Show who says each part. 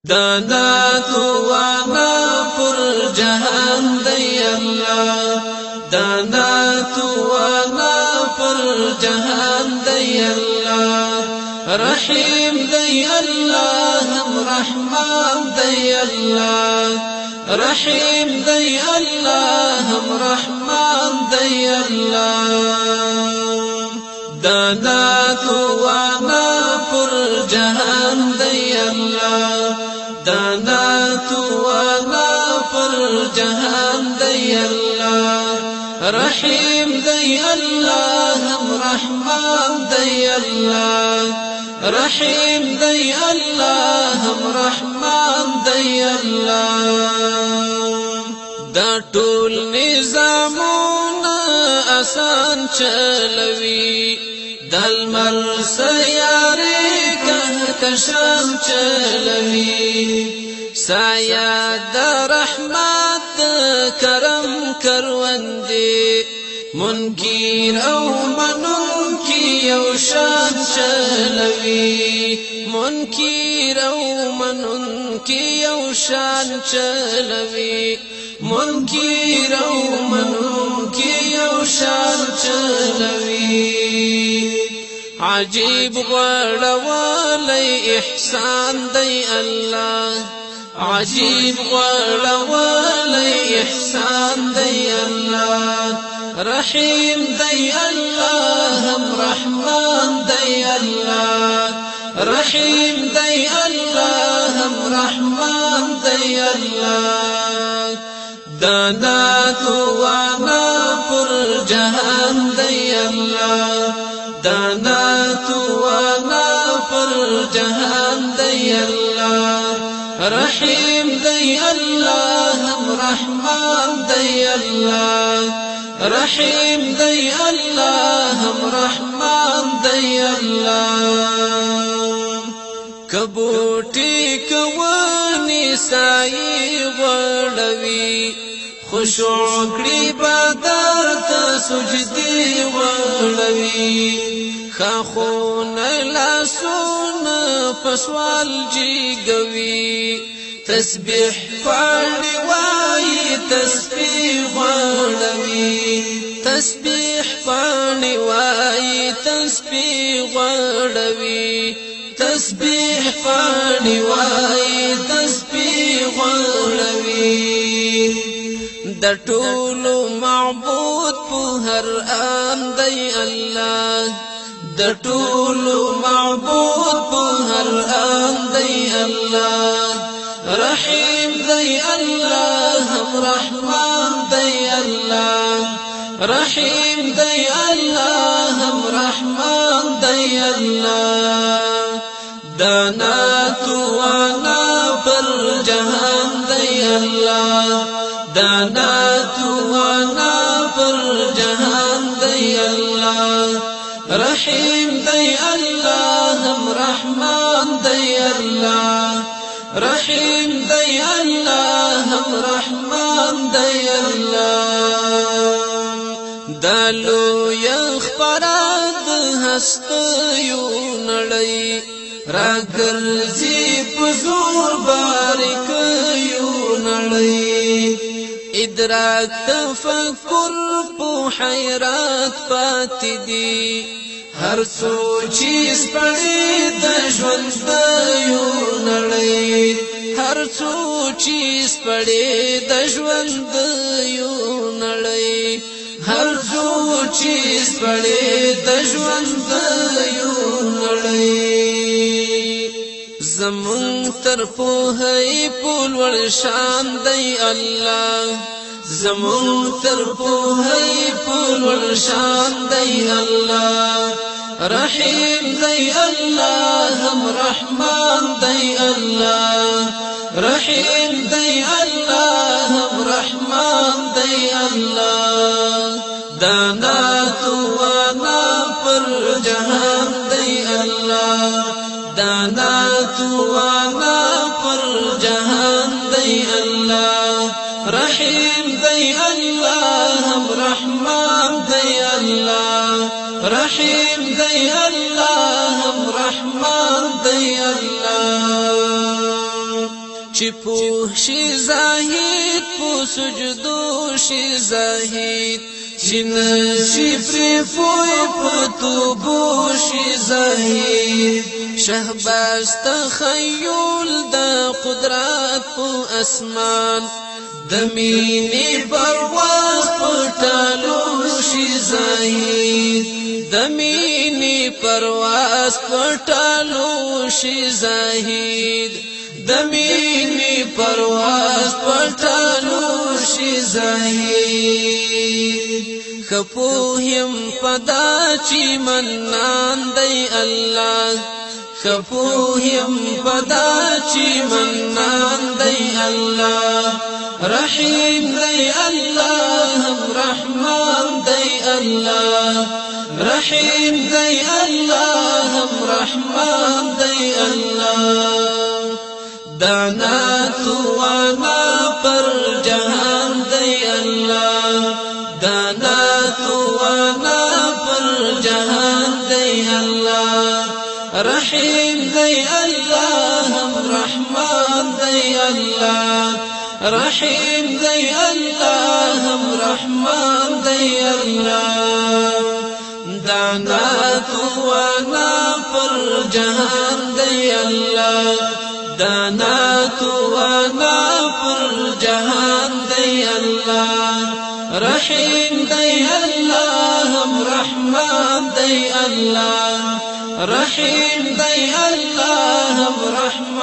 Speaker 1: دانا توانا پر جهان دی اللہ دانا توانا پر جهان دی اللہ رحیم دی اللہ ہم رحمان دی اللہ رحیم دی اللہ ہم رحمان دی اللہ دانا توانا پر جهان دی اللہ دانا توانا پر جهان دی اللہ رحیم دی اللہ ہم رحمان دی اللہ رحیم دی اللہ ہم رحمان دی اللہ دا ټول نظامونه آسان چلوي دلمر سیارے کہکشان چلوي سایہ دا رحمت کرم کروندے منکر او مننکی او شان چلوي منکر او مننکی او شان چلوي منکر او مننکی او شان چلوي عجیب غړولی احسان دی الله عجیب غړولی احسان دی الله رحیم دی الله هم رحمان دی الله رحیم دی الله هم رحمان دی الله دانا توانا پر جهان دی الله دانا توانا پر جهان دی اللہ رحیم دی اللہ ہم رحمان دی اللہ رحیم دی اللہ ہم رحمان دی اللہ کبوٹی کوانی سائی غړوي خشوع کړي بدر ته سجدي غړوي خاخون لاسون پسوال جیګوي تسبیح پاړي وای تسبیح غړوي تسبیح پاړي وای تسبیح غړوي تسبیح پاړي وای تسبیح غړوي د ټولو معبود په هر آن دی الله د ټولو معبود په هر آن دی الله رحیم دی الله هم رحمان دی الله رحیم دی الله هم رحمان دی الله دانا توانا پر جهان دی الله دانا توانا پر جهان دی اللہ رحیم دی اللہ ہم رحمان دی اللہ رحیم دی اللہ ہم رحمان دی اللہ دالو یخپراد ہستیو نڑی راگرزی پزور باریکیو نڑی ادراک تفکر په حیرات پاتې دي هر څو چیز پړې د ژوند یو نړۍ هر څو چیز پړې د ژوند یو نړۍ هر څو چیز پړې د ژوند یو نړۍ زمون تر پوهې پول ور شان دی الله زمون تر پوهې پول ور شان دی الله رحیم دی الله هم رحمان دی الله رحیم دی الله هم رحمان دی الله دانا توانا پر جهان دی الله دانا توانا پر جهان دی اللہ رحیم دی اللہ ہم رحمان دی اللہ رحیم دی اللہ ہم رحمان دی اللہ چې پوه شي زاهد په سجدو شي زاهد چې نشي پرې پوی په توبو شي زاهد شهباز تخیل د قدرت په اسمان د مینې پرواز پټالو شي زاهد د مینې پرواز پټالو شي زاهد د مینې پرواز پټالو شي زاهد خپوهم پدا چې منان دی الله خپوهم پدا چې منان دی الله رحیم دی الله رحمان دی الله رحیم دی الله رحمان دی الله دانا توانا پر جهان دی الله دانا توانا پر جهان دی الله رحیم دی الله رحمان دی الله رحیم دی الله رحمان دی الله دانا توانا پر جهان دی الله دانا توانا پر جهان دی الله رحیم دی الله رحمان دی الله رحیم دی الله رحمان